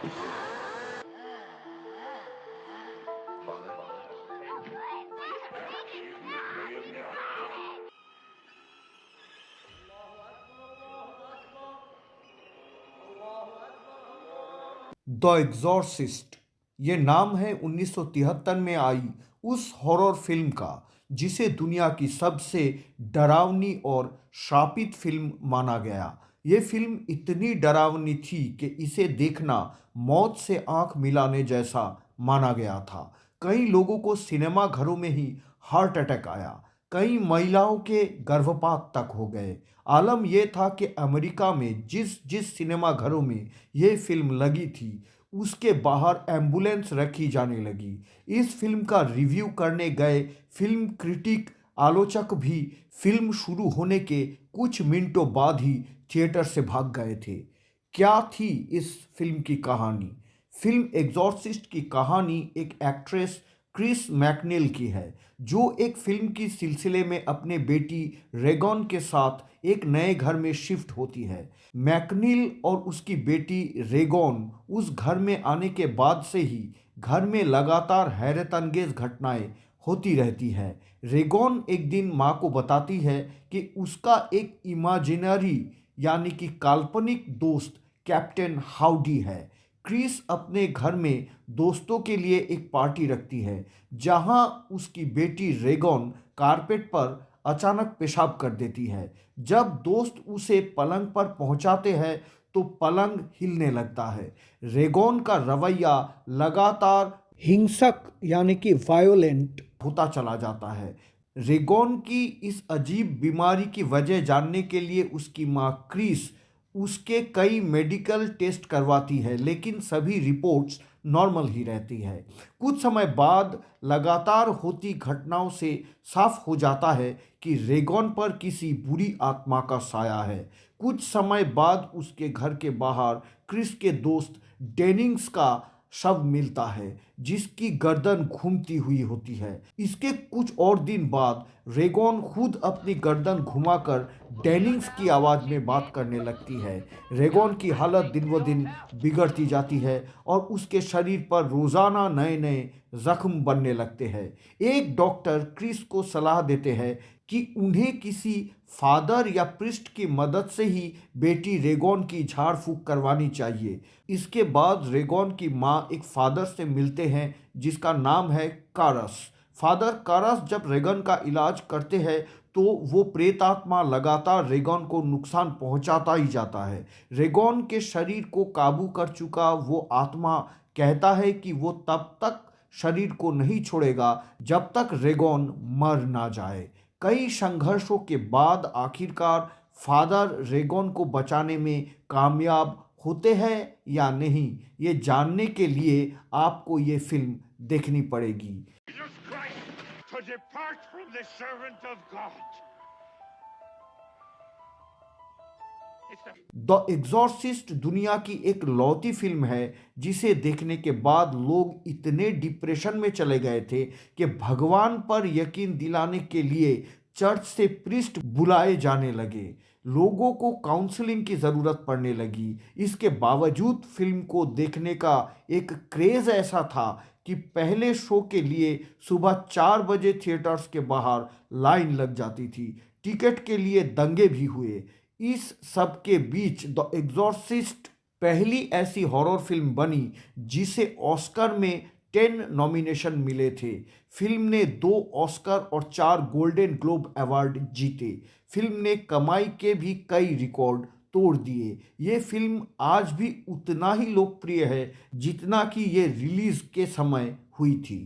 The Exorcist ये नाम है 1973 में आई उस हॉरर फिल्म का जिसे दुनिया की सबसे डरावनी और श्रापित फिल्म माना गया। ये फिल्म इतनी डरावनी थी कि इसे देखना मौत से आंख मिलाने जैसा माना गया था। कई लोगों को सिनेमा घरों में ही हार्ट अटैक आया, कई महिलाओं के गर्भपात तक हो गए। आलम यह था कि अमेरिका में जिस जिस सिनेमा घरों में यह फिल्म लगी थी उसके बाहर एम्बुलेंस रखी जाने लगी। इस फिल्म का रिव्यू करने गए फिल्म क्रिटिक आलोचक भी फिल्म शुरू होने के कुछ मिनटों बाद ही थिएटर से भाग गए थे। क्या थी इस फिल्म की कहानी? फिल्म एग्जॉर्सिस्ट की कहानी एक एक्ट्रेस क्रिस मैकनील की है, जो एक फिल्म की सिलसिले में अपने बेटी रेगॉन के साथ एक नए घर में शिफ्ट होती है। मैकनील और उसकी बेटी रेगॉन उस घर में आने के बाद से ही घर में लगातार हैरतअंगेज घटनाएं होती रहती है। रेगॉन एक दिन माँ को बताती है कि उसका एक इमेजिनरी यानी कि काल्पनिक दोस्त कैप्टन हाउडी है। क्रिस अपने घर में दोस्तों के लिए एक पार्टी रखती है, जहां उसकी बेटी रेगॉन कारपेट पर अचानक पेशाब कर देती है। जब दोस्त उसे पलंग पर पहुंचाते हैं तो पलंग हिलने लगता है। रेगॉन का रवैया लगातार हिंसक यानी कि वायोलेंट होता चला जाता है। रेगॉन की इस अजीब बीमारी की वजह जानने के लिए उसकी माँ क्रिस उसके कई मेडिकल टेस्ट करवाती है, लेकिन सभी रिपोर्ट्स नॉर्मल ही रहती है। कुछ समय बाद लगातार होती घटनाओं से साफ हो जाता है कि रेगॉन पर किसी बुरी आत्मा का साया है। कुछ समय बाद उसके घर के बाहर क्रिस के दोस्त डेनिंग्स का शव मिलता है, जिसकी गर्दन घूमती हुई होती है। इसके कुछ और दिन बाद रेगॉन खुद अपनी गर्दन घुमाकर डेनिंग्स की आवाज़ में बात करने लगती है। रेगॉन की हालत दिन ब दिन बिगड़ती जाती है और उसके शरीर पर रोज़ाना नए नए जख्म बनने लगते हैं। एक डॉक्टर क्रिस को सलाह देते हैं कि उन्हें किसी फादर या प्रिस्ट की मदद से ही बेटी रेगॉन की झाड़ फूक करवानी चाहिए। इसके बाद रेगॉन की माँ एक फादर से मिलते हैं जिसका नाम है कारस। फादर कारस जब रेगन का इलाज करते हैं तो वो प्रेतात्मा लगातार रेगॉन को नुकसान पहुंचाता ही जाता है। रेगॉन के शरीर को काबू कर चुका वो आत्मा कहता है कि वो तब तक शरीर को नहीं छोड़ेगा जब तक रेगॉन मर ना जाए। कई संघर्षों के बाद आखिरकार फादर रेगॉन को बचाने में कामयाब होते हैं या नहीं, ये जानने के लिए आपको ये फिल्म देखनी पड़ेगी। Jesus Christ, to depart from the servant of God. It's the the Exorcist दुनिया की एक लौती फिल्म है जिसे देखने के बाद लोग इतने डिप्रेशन में चले गए थे कि भगवान पर यकीन दिलाने के लिए चर्च से प्रीस्ट बुलाए जाने लगे। लोगों को काउंसलिंग की ज़रूरत पड़ने लगी। इसके बावजूद फिल्म को देखने का एक क्रेज़ ऐसा था कि पहले शो के लिए सुबह 4 बजे थिएटर्स के बाहर लाइन लग जाती थी। टिकट के लिए दंगे भी हुए। इस सब के बीच द एग्जॉर्सिस्ट पहली ऐसी हॉरर फिल्म बनी जिसे ऑस्कर में 10 नॉमिनेशन मिले थे। फिल्म ने 2 ऑस्कर और 4 गोल्डन ग्लोब अवार्ड जीते। फिल्म ने कमाई के भी कई रिकॉर्ड तोड़ दिए। ये फिल्म आज भी उतना ही लोकप्रिय है जितना कि ये रिलीज के समय हुई थी।